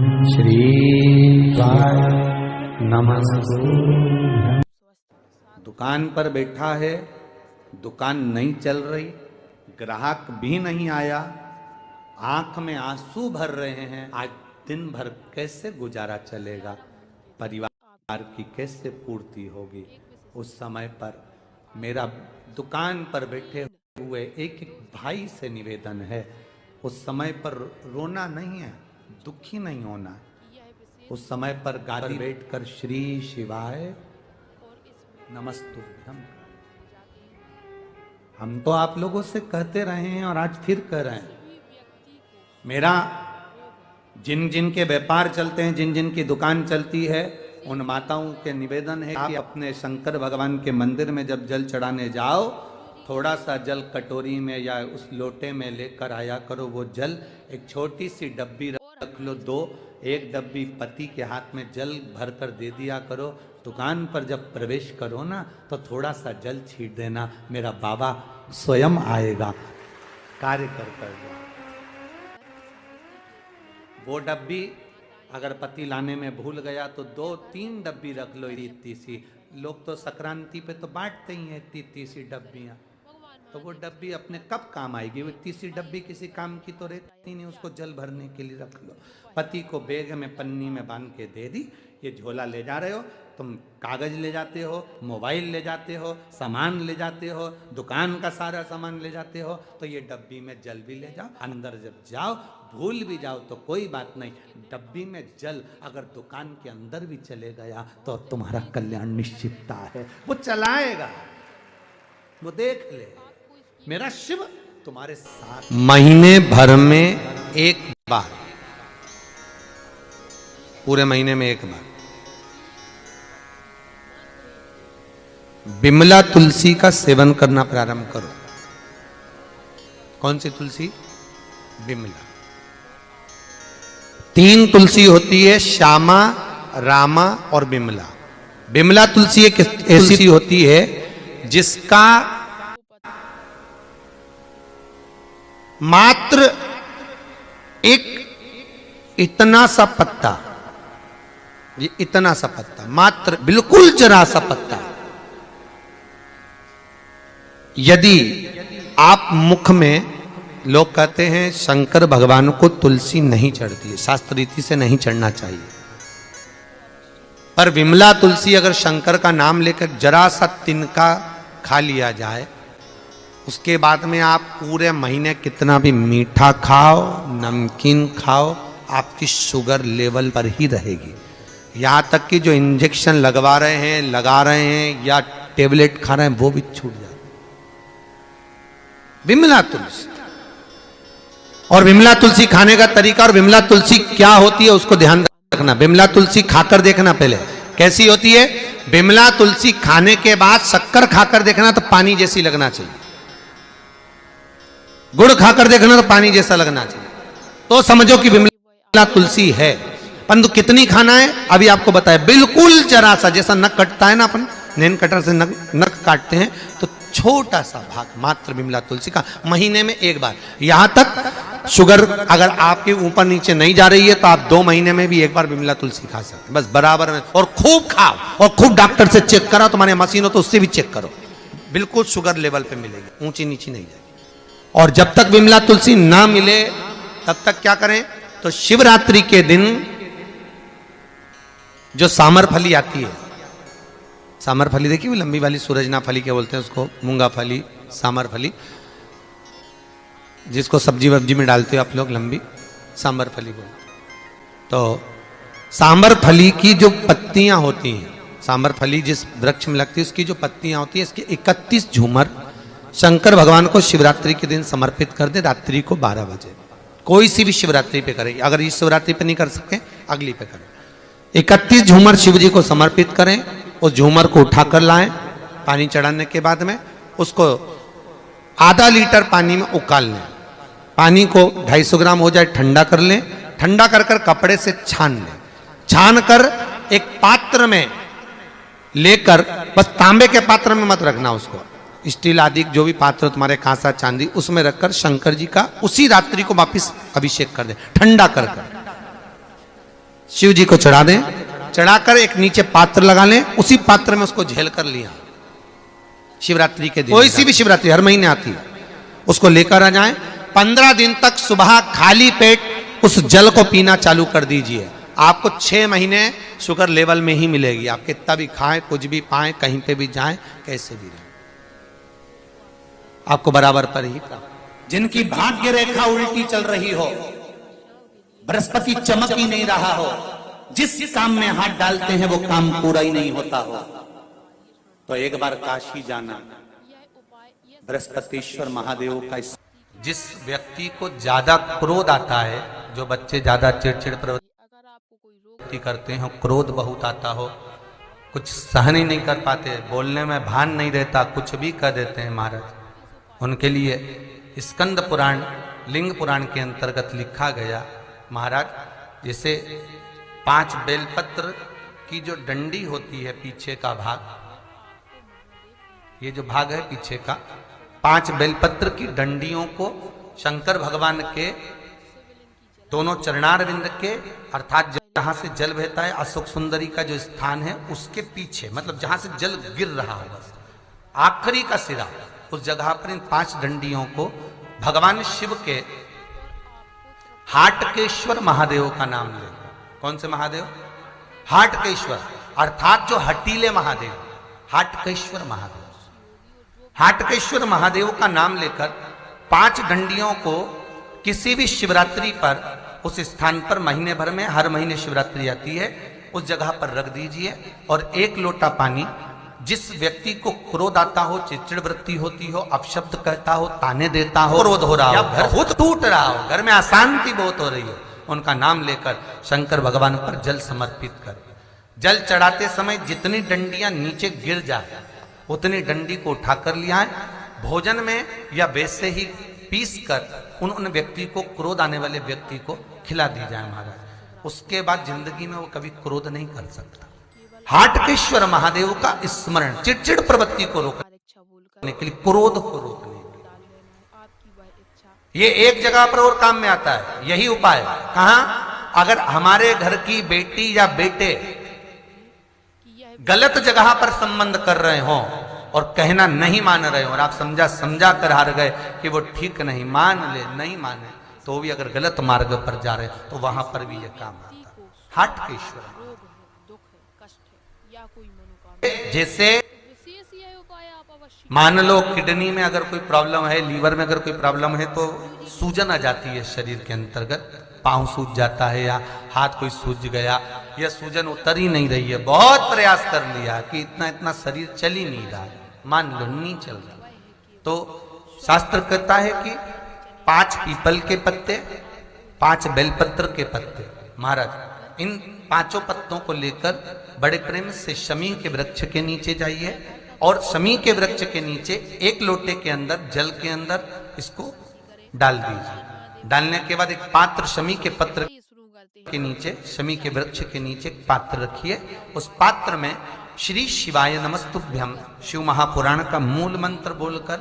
श्री नमस्ते। दुकान पर बैठा है, दुकान नहीं चल रही, ग्राहक भी नहीं आया, आंख में आंसू भर रहे हैं। आज दिन भर कैसे गुजारा चलेगा, परिवार की कैसे पूर्ति होगी। उस समय पर मेरा दुकान पर बैठे हुए एक एक भाई से निवेदन है, उस समय पर रोना नहीं है, दुखी नहीं होना। उस समय पर गाड़ी बैठकर श्री शिवाय नमस्तुभ्यम। हम तो आप लोगों से कहते रहे हैं और आज फिर कह रहे हैं। मेरा जिन जिन के व्यापार चलते हैं, जिन जिन की दुकान चलती है, उन माताओं के निवेदन है कि अपने शंकर भगवान के मंदिर में जब जल चढ़ाने जाओ, थोड़ा सा जल कटोरी में या उस लोटे में लेकर आया करो। वो जल एक छोटी सी डब्बी रख लो, एक डब्बी पति के हाथ में जल भरकर दे दिया करो। दुकान पर जब प्रवेश करो ना, तो थोड़ा सा जल छीट देना, मेरा बाबा स्वयं आएगा, कार्य कर। वो डब्बी अगर पति लाने में भूल गया तो 2-3 डब्बी रख लो, इतनी सी। लोग तो संक्रांति पे तो बांटते ही हैं इतनी सी डब्बियां, तो वो डब्बी अपने कब काम आएगी। वो तीसरी डब्बी किसी काम की तो रहती नहीं, उसको जल भरने के लिए रख लो। पति को बैग में पन्नी में बांध के दे दी, ये झोला ले जा रहे हो तुम, कागज ले जाते हो, मोबाइल ले जाते हो, सामान ले जाते हो, दुकान का सारा सामान ले जाते हो, तो ये डब्बी में जल भी ले जाओ। अंदर जब जाओ, भूल भी जाओ तो कोई बात नहीं, डब्बी में जल अगर दुकान के अंदर भी चले गया तो तुम्हारा कल्याण निश्चितता है। वो चलाएगा, वो देख ले, मेरा शिव तुम्हारे साथ। महीने भर में एक बार, पूरे महीने में एक बार बिमला तुलसी का सेवन करना प्रारंभ करो। कौन सी तुलसी? बिमला। 3 तुलसी होती है, श्यामा, रामा और बिमला। बिमला तुलसी एक ऐसी होती है जिसका मात्र एक इतना सा पत्ता, ये इतना सा पत्ता, मात्र बिल्कुल जरा सा पत्ता, यदि आप मुख में, लोग कहते हैं शंकर भगवान को तुलसी नहीं चढ़ती है, शास्त्र रीति से नहीं चढ़ना चाहिए, पर विमला तुलसी अगर शंकर का नाम लेकर जरा सा तिनका खा लिया जाए, उसके बाद में आप पूरे महीने कितना भी मीठा खाओ, नमकीन खाओ, आपकी शुगर लेवल पर ही रहेगी। यहां तक कि जो इंजेक्शन लगवा रहे हैं, लगा रहे हैं या टेबलेट खा रहे हैं, वो भी छूट जाए। विमला तुलसी। और विमला तुलसी खाने का तरीका और विमला तुलसी क्या होती है उसको ध्यान रखना। विमला तुलसी खाकर देखना पहले कैसी होती है। विमला तुलसी खाने के बाद शक्कर खाकर देखना तो पानी जैसी लगना चाहिए, गुड़ खाकर देखना तो पानी जैसा लगना चाहिए, तो समझो कि विमला तुलसी है। परंतु कितनी खाना है अभी आपको बताया, बिल्कुल जरा सा, जैसा नख कटता है ना, अपन नेन कटर से नख काटते हैं, तो छोटा सा भाग मात्र विमला तुलसी का महीने में एक बार। यहां तक शुगर अगर आपके ऊपर नीचे नहीं जा रही है तो आप 2 महीने में भी एक बार विमला तुलसी खा सकते हैं, बस बराबर में। और खूब खाओ और खूब डॉक्टर से चेक कराओ, तुम्हारे मशीन हो तो उससे भी चेक करो, बिल्कुल शुगर लेवल पे मिलेगी, ऊंची नीची नहीं जाएगी। और जब तक विमला तुलसी ना मिले तब तक क्या करें, तो शिवरात्रि के दिन जो सामर फली आती है, सामर फली देखिए, वो लंबी वाली सूरजना फली क्या बोलते हैं उसको, मूंगा फली, सामर फली, जिसको सब्जी वब्जी में डालते हो आप लोग, लंबी सांबर फली बोलते। तो सांबर फली की जो पत्तियां होती हैं, सांबर फली जिस वृक्ष में लगती है उसकी जो पत्तियां होती है, इसके 31 झूमर शंकर भगवान को शिवरात्रि के दिन समर्पित कर दे, रात्रि को 12 बजे। कोई सी भी शिवरात्रि पे करें, अगर इस शिवरात्रि पे नहीं कर सके अगली पे करें। 31 झूमर शिव जी को समर्पित करें, उस झूमर को उठाकर लाएं, पानी चढ़ाने के बाद में उसको आधा लीटर पानी में उकाल लें। पानी को 250 ग्राम हो जाए ठंडा कर लें, ठंडा कर कर कपड़े से छान लें, छान कर एक पात्र में लेकर, बस तांबे के पात्र में मत रखना उसको, स्टील आदि जो भी पात्र तुम्हारे कांसा चांदी उसमें रखकर शंकर जी का उसी रात्रि को वापिस अभिषेक कर दे, ठंडा कर कर। शिव जी को चढ़ा दें, चढ़ाकर एक नीचे पात्र लगा लें, उसी पात्र में उसको झेल कर लिया शिवरात्रि के दिन, कोई सी भी शिवरात्रि हर महीने आती है, उसको लेकर आ जाएं। 15 दिन तक सुबह खाली पेट उस जल को पीना चालू कर दीजिए। आपको 6 महीने शुगर लेवल में ही मिलेगी। आप कितना भी खाएं, कुछ भी पाएं, कहीं पे भी जाएं, कैसे भी रहें, आपको बराबर पर ही प्राप्त। जिनकी भाग्य रेखा उल्टी चल रही हो, बृहस्पति चमक ही नहीं रहा हो, जिस काम में हाथ डालते हैं वो काम पूरा ही नहीं होता हो, तो एक बार काशी जाना, बृहस्पतिश्वर महादेव का। जिस व्यक्ति को ज्यादा क्रोध आता है, जो बच्चे ज्यादा चिड़चिड़ प्रवृत्ति करते हैं, क्रोध बहुत आता हो, कुछ सहन ही नहीं कर पाते, बोलने में भान नहीं रहता, कुछ भी कर देते हैं महाराज, उनके लिए स्कंद पुराण, लिंग पुराण के अंतर्गत लिखा गया महाराज, जैसे 5 बेलपत्र की जो डंडी होती है, पीछे का भाग, ये जो भाग है पीछे का, 5 बेलपत्र की डंडियों को शंकर भगवान के दोनों चरणारविंद के, अर्थात जहां से जल बहता है, अशोक सुंदरी का जो स्थान है उसके पीछे, मतलब जहां से जल गिर रहा हो, बस आखिरी का सिरा, उस जगह पर इन 5 डंडियों को भगवान शिव के हाटकेश्वर महादेव का नाम ले। कौन से महादेव? हाटकेश्वर, अर्थात जो हटीले महादेव, हाटकेश्वर महादेव। हाटकेश्वर महादेव का नाम लेकर 5 डंडियों को किसी भी शिवरात्रि पर, उस स्थान पर महीने भर में हर महीने शिवरात्रि आती है, उस जगह पर रख दीजिए, और 1 लोटा पानी, जिस व्यक्ति को क्रोध आता हो, चिड़चिड़ वृत्ति होती हो, अपशब्द कहता हो, ताने देता हो, क्रोध हो रहा हो, घर बहुत टूट रहा हो, घर में अशांति बहुत हो रही हो, उनका नाम लेकर शंकर भगवान पर जल समर्पित कर, जल चढ़ाते समय जितनी डंडियां नीचे गिर जाए उतनी डंडी को उठाकर लिया है, भोजन में या वैसे ही पीस कर उन व्यक्ति को, क्रोध आने वाले व्यक्ति को खिला दी जाए महाराज। उसके बाद जिंदगी में वो कभी क्रोध नहीं कर सकता। हाटकेश्वर महादेव का स्मरण, चिड़चिड़ प्रवृत्ति को रोकने के लिए, क्रोध को रोकने के लिए, ये एक जगह पर और काम में आता है। यही उपाय कहां? अगर हमारे घर की बेटी या बेटे गलत जगह पर संबंध कर रहे हो और कहना नहीं मान रहे हो, और आप समझा कर हार गए कि वो ठीक नहीं, मान ले, नहीं माने, तो भी अगर गलत मार्ग पर जा रहे तो वहां पर भी ये काम आता है। हाटकेश्वर, जैसे मान लो किडनी में अगर कोई प्रॉब्लम है, लीवर में अगर कोई प्रॉब्लम है, तो सूजन आ जाती है शरीर के अंतर्गत, पांव सूज जाता है या हाथ कोई सूज गया, या सूजन उतर ही नहीं रही है, बहुत प्रयास कर लिया कि इतना शरीर चल ही नहीं रहा, मान लो नहीं चल रहा, तो शास्त्र कहता है कि 5 पीपल के पत्ते, 5 बेलपत्र के पत्ते, महाराज इन 5 पत्तों को लेकर बड़े प्रेम से शमी के वृक्ष के नीचे जाइए, और शमी के वृक्ष के नीचे 1 लोटे के अंदर, जल के अंदर इसको डाल दीजिए। डालने के बाद एक पात्र, शमी के पत्र के नीचे, शमी के वृक्ष के नीचे एक पात्र रखिए, उस पात्र में श्री शिवाय नमस्तुभ्यम, शिव महापुराण का मूल मंत्र बोलकर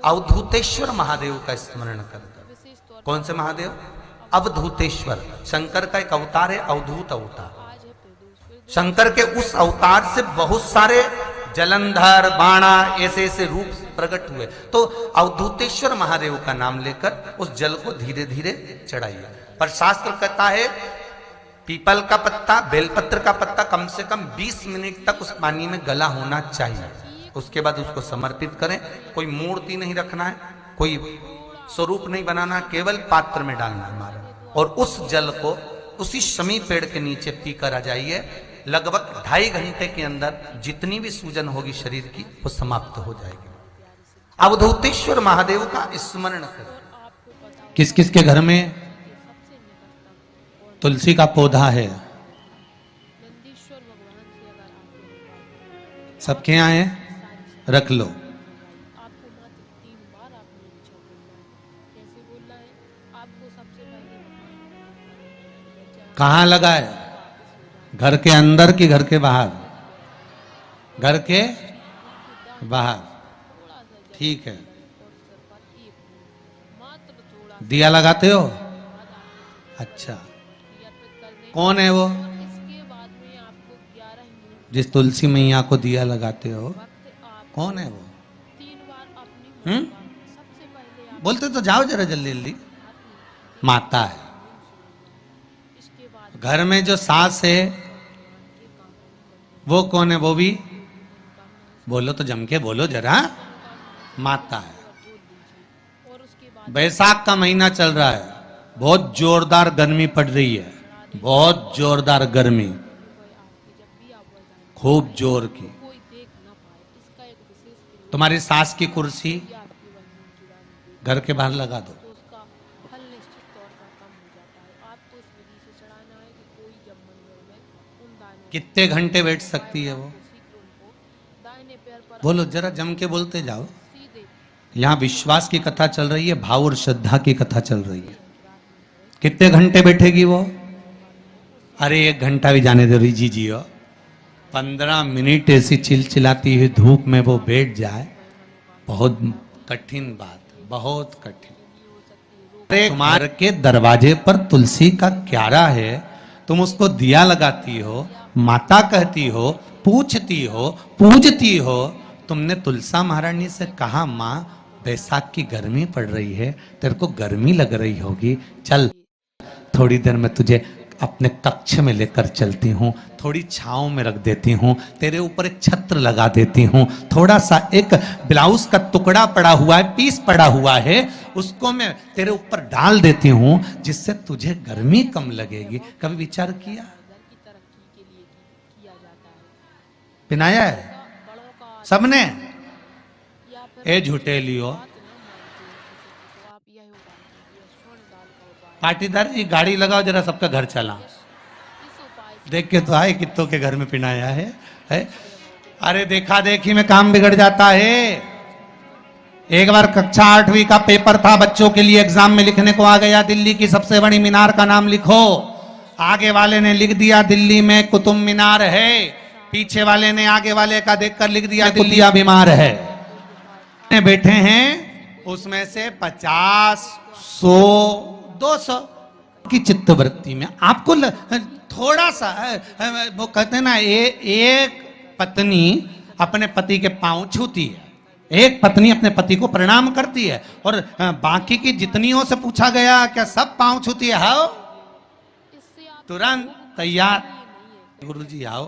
अवधूतेश्वर महादेव का स्मरण कर। कौन से महादेव? अवधूतेश्वर, शंकर का एक अवतार है, अवधूत अवतार। शंकर के उस अवतार से बहुत सारे जलंधर, बाणा, ऐसे ऐसे रूप प्रकट हुए, तो अवधूतेश्वर महादेव का नाम लेकर उस जल को धीरे धीरे चढ़ाइए। पर शास्त्र कहता है पीपल का पत्ता, बेलपत्र का पत्ता कम से कम 20 मिनट तक उस पानी में गला होना चाहिए, उसके बाद उसको समर्पित करें। कोई मूर्ति नहीं रखना है, कोई स्वरूप नहीं बनाना, केवल पात्र में डालना है हमारा, और उस जल को उसी शमी पेड़ के नीचे पीकर आ जाइए। लगभग 2.5 घंटे के अंदर जितनी भी सूजन होगी शरीर की वो समाप्त हो जाएगी। अवधूतेश्वर महादेव का स्मरण करें। किस किस के घर में तुलसी का पौधा है? सबके यहाँ है, रख लो। कहाँ लगा है? घर के अंदर कि घर के बाहर? घर के बाहर, ठीक है। दिया लगाते हो? अच्छा, कौन है वो? जिस तुलसी मैया को दिया लगाते हो, कौन है वो? 3 बार अपनी सबसे पहले आप बोलते तो जाओ जरा जल्दी जल्दी। माता है। इसके बाद घर में जो सास है वो कौन है? वो भी बोलो तो जम के बोलो जरा। माता है। और उसके बाद बैसाख का महीना चल रहा है, बहुत जोरदार गर्मी पड़ रही है, बहुत जोरदार गर्मी, आपकी जब भी आप बजाएं खूब जोर की। कोई देख ना पाए, इसका एक विशेष तुम्हारी सास की कुर्सी क्रिया आपकी बहन की रानी पे घर के बाहर लगा दो। तो उसका फल निश्चित तौर पर कम हो जाता है। आपको इस विधि से चढ़ाना है कि कोई जब मंदिर में उन दानों कितने घंटे बैठ सकती है वो? को शीघ्र उनको दाहिने पैर पर बोलो जरा जम के बोलते जाओ। सीधे यहाँ विश्वास की कथा चल रही है, भाव और श्रद्धा की कथा चल रही है। कितने घंटे बैठेगी वो? अरे 1 घंटा भी जाने दो जी जियो। 15 मिनट ऐसी चिलचिलाती हुई धूप में वो बैठ जाए, बहुत कठिन बात, बहुत कठिन। अरे तुम्हारे के दरवाजे पर तुलसी का क्यारा है, तुम उसको दिया लगाती हो, माता कहती हो, पूछती हो, पूजती हो। तुमने तुलसा महारानी से कहा माँ बैसाख की गर्मी पड़ रही है, तेरे को गर्मी लग रही होगी, चल थोड़ी देर में तुझे अपने कक्ष में लेकर चलती हूँ, थोड़ी छांव में रख देती हूँ, तेरे ऊपर एक छत्र लगा देती हूँ, थोड़ा सा एक ब्लाउज का टुकड़ा पड़ा हुआ है, पीस पड़ा हुआ है, उसको मैं तेरे ऊपर डाल देती हूँ, जिससे तुझे गर्मी कम लगेगी। कभी विचार किया? घर की तरक्की के लिए किया जाता है। पिनाया है बड़ों का सबने? या फिर ए झूठे लियो बात ना मानते हैं किसी की, तो आप यह उपाय कीजिए, स्वर्ण दान का उपाय। पाटीदार जी, गाड़ी लगाओ जरा, सबका घर चला। इस उपाय से देख के तो आए कित्तों के घर में पिनाया है? अरे देखा देखी में काम बिगड़ जाता है। एक बार कक्षा 8वीं का पेपर था, बच्चों के लिए एग्जाम में लिखने को आ गया, दिल्ली की सबसे बड़ी मीनार का नाम लिखो। आगे वाले ने लिख दिया दिल्ली में कुतुब मीनार है, पीछे वाले ने आगे वाले का देखकर लिख दिया दिल्ली बीमार है। बैठे हैं उसमें से 50, 100, 200 की चित्तवृत्ति में आपको थोड़ा सा वो कहते हैं ना, एक पत्नी अपने पति के पांव छूती है, एक पत्नी अपने पति को प्रणाम करती है, और बाकी की जितनियों से पूछा गया क्या सब पांव छूती है? हाँ, इससे आप तुरंत तैयार। गुरुजी आओ।